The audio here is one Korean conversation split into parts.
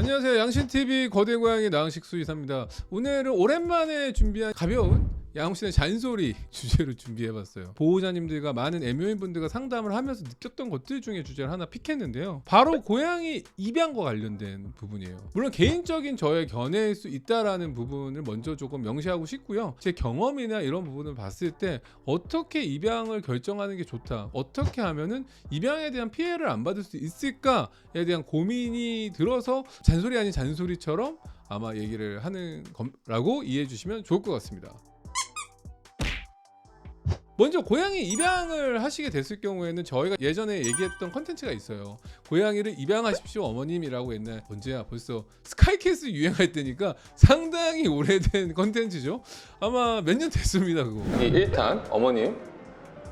안녕하세요. 양신TV 거대고양이 나흥식수의사입니다. 오늘은 오랜만에 준비한 가벼운 양신의 잔소리 주제로 준비해봤어요. 보호자님들과 많은 애묘인분들과 상담을 하면서 느꼈던 것들 중에 주제를 하나 픽했는데요. 바로 고양이 입양과 관련된 부분이에요. 물론 개인적인 저의 견해일 수 있다라는 부분을 먼저 조금 명시하고 싶고요. 제 경험이나 이런 부분을 봤을 때 어떻게 입양을 결정하는 게 좋다, 어떻게 하면은 입양에 대한 피해를 안 받을 수 있을까에 대한 고민이 들어서 잔소리 아닌 잔소리처럼 아마 얘기를 하는 거라고 이해해 주시면 좋을 것 같습니다. 먼저 고양이 입양을 하시게 됐을 경우에는 저희가 예전에 얘기했던 컨텐츠가 있어요. 고양이를 입양하십시오 어머님이라고. 옛날 언제야, 벌써 스카이캐슬 유행할 때니까 상당히 오래된 컨텐츠죠. 아마 몇 년 됐습니다 그거. 1탄 어머님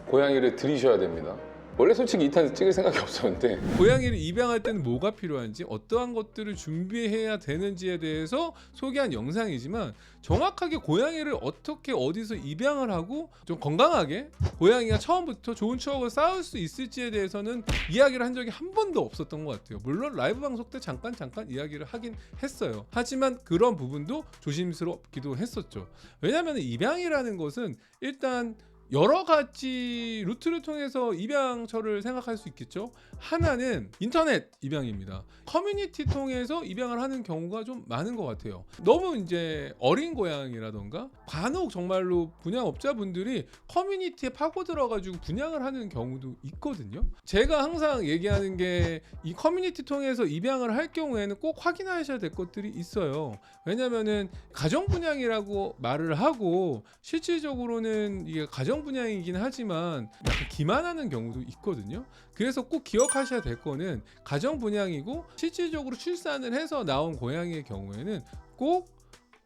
고양이를 들이셔야 됩니다. 원래 솔직히 2탄 찍을 생각이 없었는데 고양이를 입양할 때는 뭐가 필요한지, 어떠한 것들을 준비해야 되는지에 대해서 소개한 영상이지만, 정확하게 고양이를 어떻게 어디서 입양을 하고 좀 건강하게 고양이가 처음부터 좋은 추억을 쌓을 수 있을지에 대해서는 이야기를 한 적이 한 번도 없었던 것 같아요. 물론 라이브 방송 때 잠깐 이야기를 하긴 했어요. 하지만 그런 부분도 조심스럽기도 했었죠. 왜냐하면 입양이라는 것은 일단 여러 가지 루트를 통해서 입양처를 생각할 수 있겠죠. 하나는 인터넷 입양입니다. 커뮤니티 통해서 입양을 하는 경우가 좀 많은 것 같아요. 너무 이제 어린 고양이라던가 간혹 정말로 분양업자분들이 커뮤니티에 파고들어가지고 분양을 하는 경우도 있거든요. 제가 항상 얘기하는 게, 이 커뮤니티 통해서 입양을 할 경우에는 꼭 확인하셔야 될 것들이 있어요. 왜냐면은 가정 분양이라고 말을 하고 실질적으로는 이게 가정 분양이긴 하지만 약간 기만하는 경우도 있거든요. 그래서 꼭 기억하셔야 될 거는, 가정 분양이고 실질적으로 출산을 해서 나온 고양이의 경우에는 꼭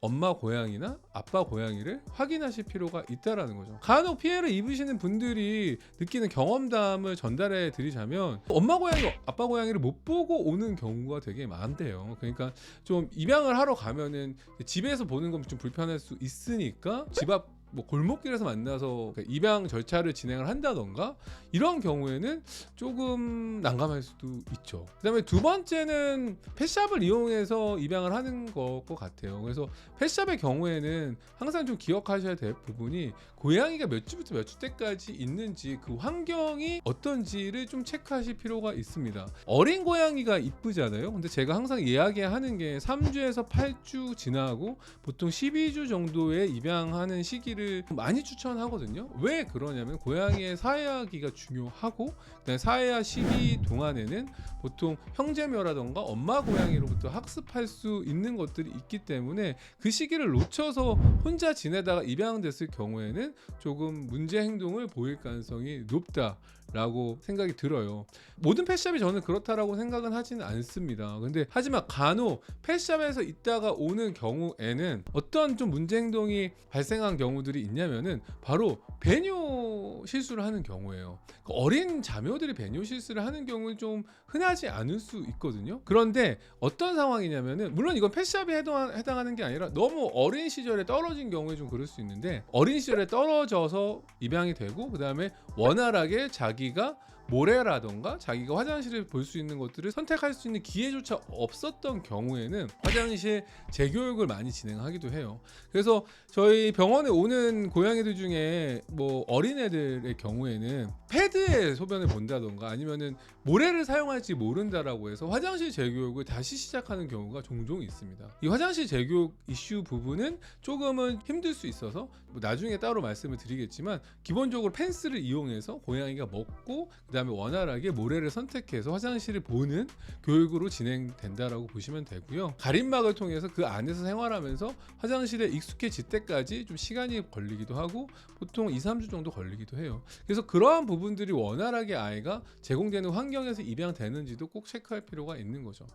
엄마 고양이나 아빠 고양이를 확인하실 필요가 있다라는 거죠. 간혹 피해를 입으시는 분들이 느끼는 경험담을 전달해 드리자면, 엄마 고양이, 아빠 고양이를 못 보고 오는 경우가 되게 많대요. 그러니까 좀 입양을 하러 가면은 집에서 보는 건 좀 불편할 수 있으니까 집 앞 골목길에서 만나서 입양 절차를 진행을 한다던가, 이런 경우에는 조금 난감할 수도 있죠. 그다음에 두 번째는 펫샵을 이용해서 입양을 하는 것 같아요. 그래서 펫샵의 경우에는 항상 좀 기억하셔야 될 부분이, 고양이가 몇 주부터 몇 주 때까지 있는지, 그 환경이 어떤지를 좀 체크하실 필요가 있습니다. 어린 고양이가 이쁘잖아요. 근데 제가 항상 이야기하는 게 3주에서 8주 지나고 보통 12주 정도에 입양하는 시기를 많이 추천하거든요. 왜 그러냐면, 고양이의 사회화기가 중요하고, 그다음에 사회화 시기 동안에는 보통 형제묘라던가 엄마 고양이로부터 학습할 수 있는 것들이 있기 때문에, 그 시기를 놓쳐서 혼자 지내다가 입양됐을 경우에는 조금 문제 행동을 보일 가능성이 높다라고 생각이 들어요. 모든 펫샵이 저는 그렇다라고 생각은 하지는 않습니다. 근데 하지만 간혹 펫샵에서 있다가 오는 경우에는 어떤 좀 문제 행동이 발생한 경우들이 있냐면은, 바로 배뇨 실수를 하는 경우예요. 어린 자묘들이 배뇨 실수를 하는 경우는 좀 흔하지 않을 수 있거든요. 그런데 어떤 상황이냐면은, 물론 이건 펫샵에 해당하는 게 아니라 너무 어린 시절에 떨어진 경우에 좀 그럴 수 있는데, 어린 시절에 떨어져서 입양이 되고 그 다음에 원활하게 자기가 모래라던가 자기가 화장실을 볼 수 있는 것들을 선택할 수 있는 기회조차 없었던 경우에는 화장실 재교육을 많이 진행하기도 해요. 그래서 저희 병원에 오는 고양이들 중에 어린애들의 경우에는 패드에 소변을 본다던가 아니면은 모래를 사용할지 모른다라고 해서 화장실 재교육을 다시 시작하는 경우가 종종 있습니다. 이 화장실 재교육 이슈 부분은 조금은 힘들 수 있어서 나중에 따로 말씀을 드리겠지만, 기본적으로 펜스를 이용해서 고양이가 먹고 그 다음에 원활하게 모래를 선택해서 화장실을 보는 교육으로 진행된다라고 보시면 되고요. 가림막을 통해서 그 안에서 생활하면서 화장실에 익숙해질 때까지 좀 시간이 걸리기도 하고, 보통 2-3주 정도 걸리기도 해요. 그래서 그러한 부분들이 원활하게 아이가 제공되는 환경에서 입양되는지도 꼭 체크할 필요가 있는 거죠.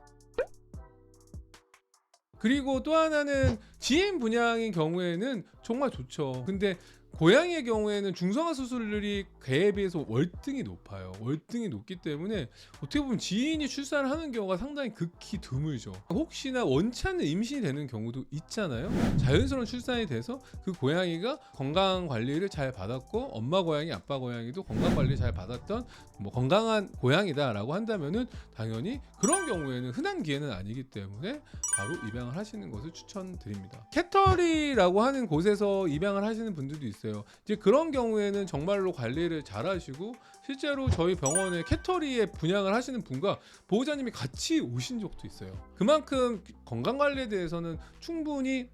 그리고 또 하나는 지인 분양인 경우에는 정말 좋죠. 근데 고양이의 경우에는 중성화 수술률이 개에 비해서 월등히 높아요. 월등히 높기 때문에 어떻게 보면 지인이 출산을 하는 경우가 상당히 극히 드물죠. 혹시나 원치 않는 임신이 되는 경우도 있잖아요. 자연스러운 출산이 돼서 그 고양이가 건강 관리를 잘 받았고 엄마 고양이, 아빠 고양이도 건강 관리 잘 받았던 뭐 건강한 고양이다라고 한다면은 당연히 그런 경우에는 흔한 기회는 아니기 때문에 바로 입양을 하시는 것을 추천드립니다. 캐터리라고 하는 곳에서 입양을 하시는 분들도 있어요. 이제 그런 경우에는 정말로 관리를 잘 하시고 실제로 저희 병원에 캐터리에 분양을 하시는 분과 보호자님이 같이 오신 적도 있어요. 그만큼 건강 관리에 대해서는 충분히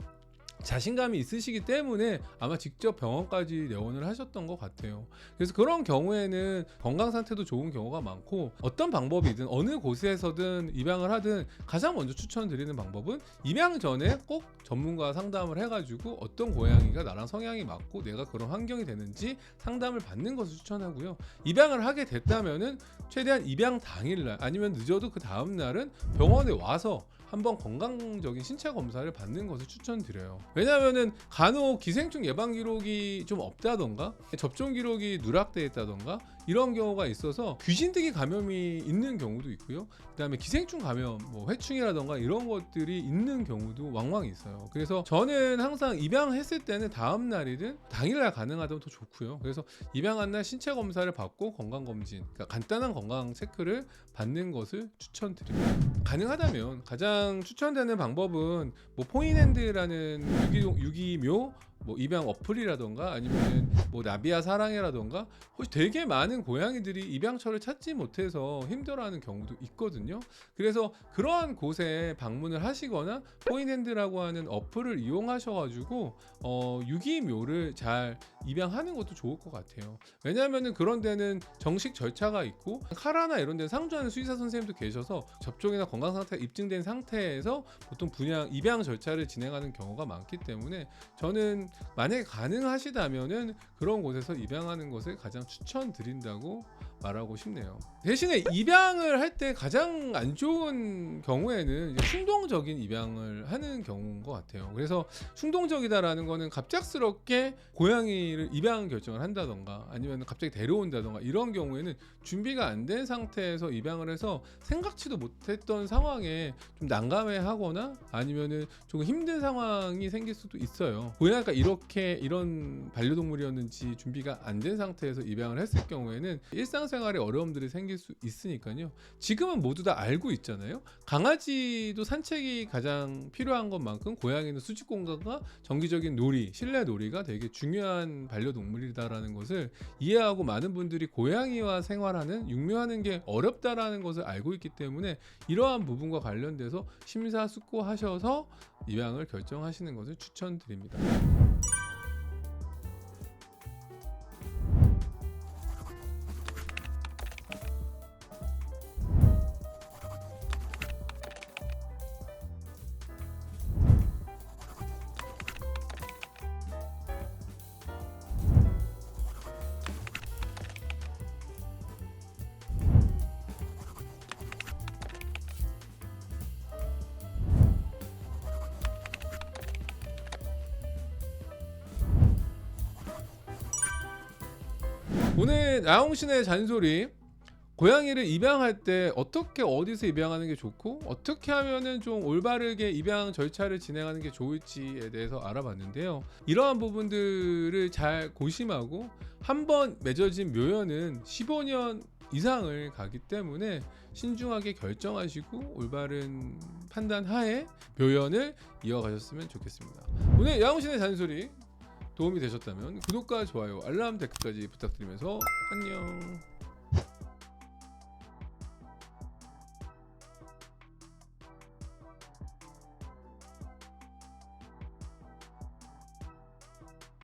자신감이 있으시기 때문에 아마 직접 병원까지 내원을 하셨던 것 같아요. 그래서 그런 경우에는 건강 상태도 좋은 경우가 많고 어떤 방법이든 어느 곳에서든 입양을 하든 가장 먼저 추천드리는 방법은 입양 전에 꼭 전문가 상담을 해가지고 어떤 고양이가 나랑 성향이 맞고 내가 그런 환경이 되는지 상담을 받는 것을 추천하고요. 입양을 하게 됐다면은 최대한 입양 당일날 아니면 늦어도 그 다음날은 병원에 와서 한번 건강적인 신체 검사를 받는 것을 추천드려요. 왜냐하면은 간혹 기생충 예방 기록이 좀 없다던가 접종 기록이 누락돼 있다던가 이런 경우가 있어서 귀신뜨기 감염이 있는 경우도 있고요. 그다음에 기생충 감염, 뭐 회충이라던가 이런 것들이 있는 경우도 왕왕 있어요. 그래서 저는 항상 입양했을 때는 다음 날이든 당일날 가능하다면 더 좋고요. 그래서 입양한 날 신체 검사를 받고 건강 검진, 그러니까 간단한 건강 체크를 받는 것을 추천드립니다. 가능하다면 가장 추천되는 방법은 뭐 포인핸드라는 유기묘 뭐 입양 어플이라던가 아니면 뭐 나비야 사랑해라던가 되게 많은 고양이들이 입양처를 찾지 못해서 힘들어하는 경우도 있거든요. 그래서 그러한 곳에 방문을 하시거나 포인핸드라고 하는 어플을 이용하셔가지고 유기묘를 잘 입양하는 것도 좋을 것 같아요. 왜냐하면은 그런 데는 정식 절차가 있고 카라나 이런 데 상주하는 수의사 선생님도 계셔서 접종이나 건강 상태가 입증된 상태에서 보통 입양 절차를 진행하는 경우가 많기 때문에 저는 만약에 가능하시다면은 그런 곳에서 입양하는 것을 가장 추천드린다고 말하고 싶네요. 대신에 입양을 할 때 가장 안 좋은 경우에는 이제 충동적인 입양을 하는 경우인 것 같아요. 그래서 충동적이다라는 거는 갑작스럽게 고양이를 입양 결정을 한다던가 아니면 갑자기 데려온다던가 이런 경우에는 준비가 안 된 상태에서 입양을 해서 생각지도 못했던 상황에 좀 난감해하거나 아니면은 조금 힘든 상황이 생길 수도 있어요. 고양이가 이런 반려동물이었는지 준비가 안 된 상태에서 입양을 했을 경우에는 일상생활에 어려움들이 생길 수 있으니까요. 지금은 모두 다 알고 있잖아요. 강아지도 산책이 가장 필요한 것만큼 고양이는 수직 공간과 정기적인 놀이, 실내 놀이가 되게 중요한 반려동물이다라는 것을 이해하고 많은 분들이 고양이와 생활하는, 육묘하는 게 어렵다라는 것을 알고 있기 때문에 이러한 부분과 관련돼서 심사숙고하셔서 입양을 결정하시는 것을 추천드립니다. 오늘 나홍신의 잔소리, 고양이를 입양할 때 어떻게 어디서 입양하는 게 좋고 어떻게 하면은 좀 올바르게 입양 절차를 진행하는 게 좋을지에 대해서 알아봤는데요. 이러한 부분들을 잘 고심하고 한번 맺어진 묘연은 15년 이상을 가기 때문에 신중하게 결정하시고 올바른 판단 하에 묘연을 이어가셨으면 좋겠습니다. 오늘 야옹신의 잔소리 도움이 되셨다면 구독과 좋아요, 알람, 댓글까지 부탁드리면서 안녕.